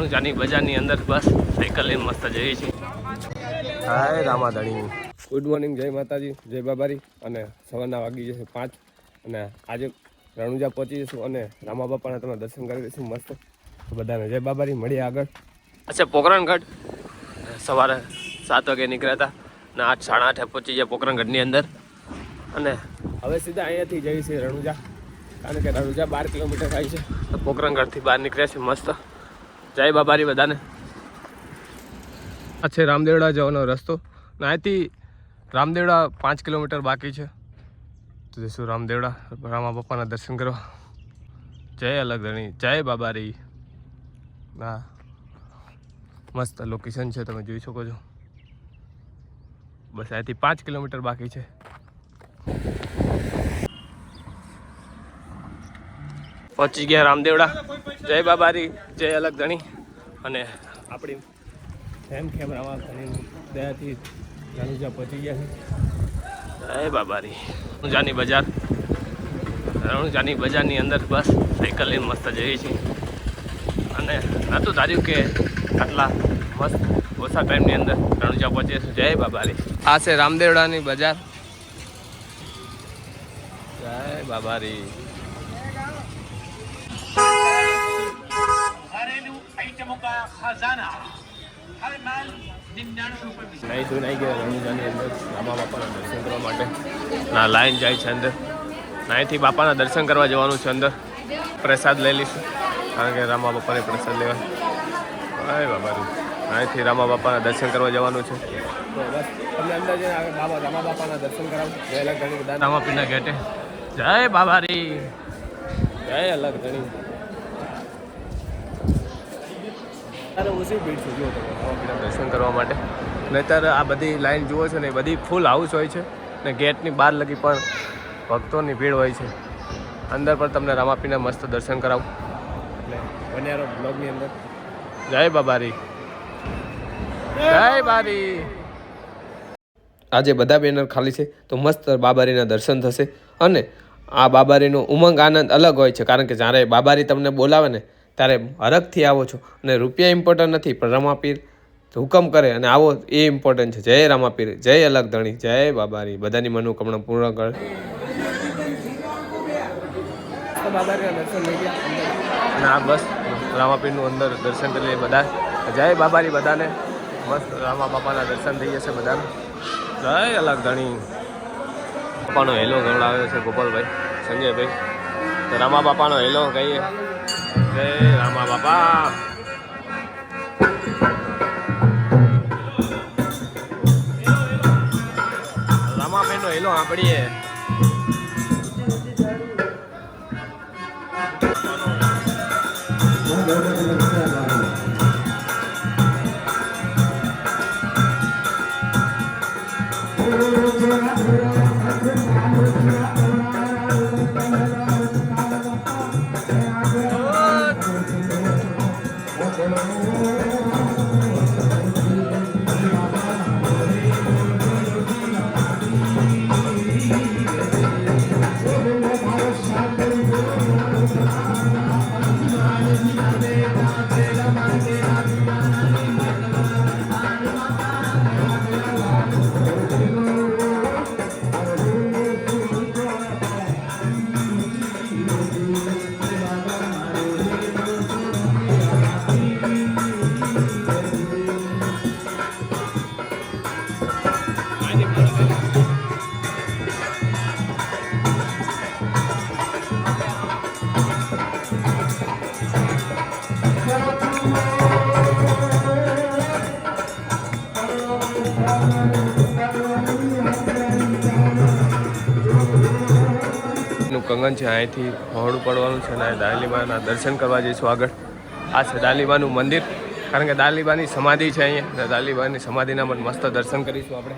રણુજાની બજારની અંદર બસ સાયકલ લઈને મસ્ત જઈએ છીએ. હાય રામાધણી. ગુડ મોર્નિંગ, જય માતાજી, જય બાબારી. અને સવારના વાગી જશે 5 અને આજે રણુજા પહોંચી જઈશું અને રામા બાપાના તમે દર્શન કરી દઈશું મસ્ત. બધાને જય બાબારી. મળીએ આગળ. અચ્છા, પોકરણગઢ સવારે 7 વાગે નીકળ્યા હતા અને 8, 8:30 પહોંચી ગયા પોકરણગઢની અંદર. અને હવે સીધા અહીંયાથી જઈએ છીએ રણુજા, કારણ કે રણુજા 12 કિલોમીટર થાય છે. તો પોકરણગઢથી બહાર નીકળ્યા છે મસ્ત. જય બાબારી બધાને. આ છે રામદેવડા જવાનો રસ્તો. અહીંથી રામદેવડા 5 કિલોમીટર બાકી છે. તો જઈશું રામદેવડા રામા બાપાના દર્શન કરવા. જય અલગધણી, જય બાબારી. હા, મસ્ત લોકેશન છે, તમે જોઈ શકો છો. બસ અહીંથી 5 કિલોમીટર બાકી છે. પહોંચી ગયા રામદેવડા. જય બાબારી, જય અલગધણી. અને આપણી ખેમ રામાધણીની દયાથી રણુજા પહોંચી ગયા છે. જય બાબારી. રણુજાની બજારની અંદર બસ સાયકલ લઈને મસ્ત જઈએ છીએ. અને નહોતું ધાર્યું કે આટલા મસ્ત ઓછા ટાઈમની અંદર રણુજા પહોંચીએ છીએ. જય બાબારી. આ છે રામદેવડાની બજાર. જય બાબારી. નહીં જોઈને આવી ગયા રણુજાની અંદર રામા બાપાના દર્શન કરવા માટે. ના લાઈન જાય છે અંદર. અહીંથી બાપાના દર્શન કરવા જવાનું છે અંદર. પ્રસાદ લઈ લઈશું, કારણ કે રામા બાપાને પ્રસાદ લેવા. હાય બાબારી. અહીંથી રામા બાપાના દર્શન કરવા જવાનું છે. તો બસ તમને અંદર જઈને રામા બાપાના દર્શન કરાવું. જય અલગધણી બધા રામાપીરના ગેટે. જય બાબારી, જય અલગધણી. ત્યારે ઓછી ભીડ થઈ ગયો તમે રામાપીરના દર્શન કરવા માટે. નહીંતર આ બધી લાઈન જુઓ છો ને, એ બધી ફૂલ હાઉસ હોય છે ને ગેટની બહાર લગી પણ ભક્તોની ભીડ હોય છે. અંદર પણ તમને રામાપીના મસ્ત દર્શન કરાવું. એટલે બન્યા રહો બ્લોગની અંદર. જય બાબારી, જય બારી. આજે બધા બેનર ખાલી છે, તો મસ્ત બાબારીના દર્શન થશે. અને આ બાબારીનો ઉમંગ આનંદ અલગ હોય છે, કારણ કે જ્યારે બાબારી તમને બોલાવે ને ત્યારે હરખથી આવો છો. અને રૂપિયા ઇમ્પોર્ટન્ટ નથી, પણ રામાપીર હુકમ કરે અને આવો એ ઇમ્પોર્ટન્ટ છે. જય રામાપીર, જય અલગધણી, જય બાબારી. બધાની મનોકામના પૂર્ણ કરે. બાબારીના દર્શન લઈ ગયા અને આ બસ રામાપીરનું અંદર દર્શન કરી લઈએ બધા. જય બાબારી બધાને. મસ્ત રામા બાપાના દર્શન થઈ જશે બધાને. જય અલગધણી. બાપાનો હેલો ગવડાવ્યો છે ગોપાલભાઈ, સંજયભાઈ. તો રામા બાપાનો હેલો કહીએ. જય રામા બાપા. રામાપીરનો હેલો સાંભળીએ. કંગન છે, અહીંથી પહોળું પડવાનું છે અને દાલીમાના દર્શન કરવા જઈશું આગળ. આ છે દાલીમાનું મંદિર, કારણ કે દાલીબાની સમાધિ છે અહીંયા. દાલીબાની સમાધિના પણ મસ્ત દર્શન કરીશું આપણે.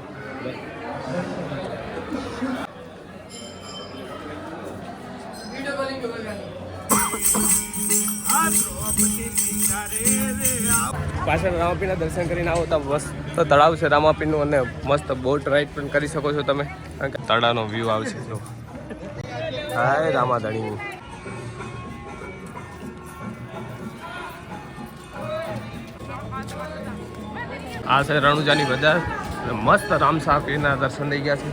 પાછળ રામાપીરના દર્શન કરીને આવો તો બસ તો તળાવ છે રામાપીરનું, અને મસ્ત બોટ રાઈડ પણ કરી શકો છો તમે, કારણ કે તળાવનો વ્યૂ આવશે. જો હાય રામાધણી. આ છે રણુજાની બજાર મસ્ત રામસાકીના દર્શન થઈ ગયા છે.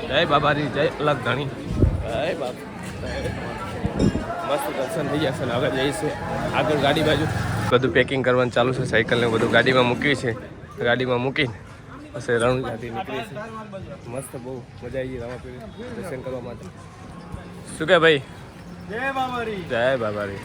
જય બાબારી જય અલગ ધણી જય બાબા મસ્ત દર્શન થઈ ગયા છે ને હવે જઈએ છીએ આગળ ગાડી બાજુ. બધું પેકિંગ કરવાનું ચાલુ છે. સાયકલને બધું ગાડીમાં મૂકી છે. ગાડીમાં મૂકીને પછી રણુજાથી નીકળી છે. મસ્ત બહુ મજા આવી રામાપીર દર્શન કરવા માટે. શું કે ભાઈ? જય બાબારી જય બાબારી.